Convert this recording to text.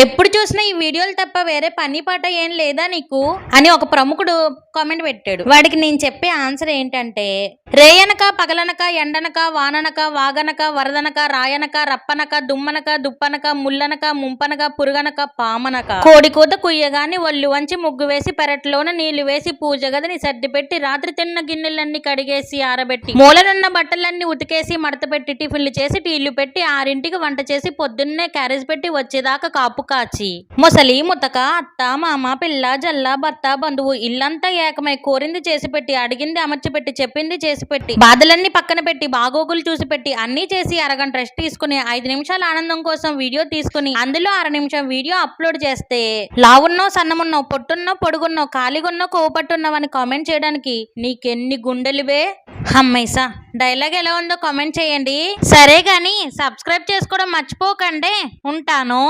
ఎప్పుడు చూసినా ఈ వీడియోలు తప్ప వేరే పని పాట ఏం లేదా నీకు అని ఒక ప్రముఖుడు కామెంట్ పెట్టాడు. వాడికి నేను చెప్పే ఆన్సర్ ఏంటంటే, రేయనక పగలనక ఎండనక వాననక వాగనక వరదనక రాయనక రప్పనక దుమ్మనక దుప్పనక ముల్లనక ముంపనక పురుగనక పామనక కోడి కూత కుయ్యగాని ఒళ్ళు వంచి ముగ్గు వేసి పెరట్లోన నీళ్లు వేసి పూజ గదిని సర్ది పెట్టి రాత్రి తిన్న గిన్నెలన్నీ కడిగేసి ఆరబెట్టి మూలనున్న బట్టలన్నీ ఉతికేసి మడత పెట్టి టిఫిన్లు చేసి టీళ్లు పెట్టి 6ంటికి వంట చేసి పొద్దున్నే క్యారేజ్ పెట్టి వచ్చేదాకా కాపు కాచి ముసలి ముతక అత్త మామ పిల్ల జల్ల భర్త బంధువు ఇల్లంతా ఏకమై కోరింది చేసి పెట్టి అడిగింది అమర్చి పెట్టి చెప్పింది చేసి పెట్టి బాధలన్నీ పక్కన పెట్టి బాగోగులు చూసి పెట్టి అన్ని చేసి అరగంట రెస్ట్ తీసుకుని 5 నిమిషాల ఆనందం కోసం వీడియో తీసుకుని అందులో 1/2 నిమిషం వీడియో అప్లోడ్ చేస్తే లావున్నావు సన్నమున్నావు పొట్టున్నావు పొడుగున్నావు ఖాళీగున్నావు కోపట్టున్నావు అని కామెంట్ చేయడానికి నీకెన్ని గుండెలువే. అమ్మైసా డైలాగ్ ఎలా ఉందో కామెంట్ చేయండి. సరే గాని సబ్స్క్రైబ్ చేసుకోవడం మర్చిపోకండి. ఉంటాను.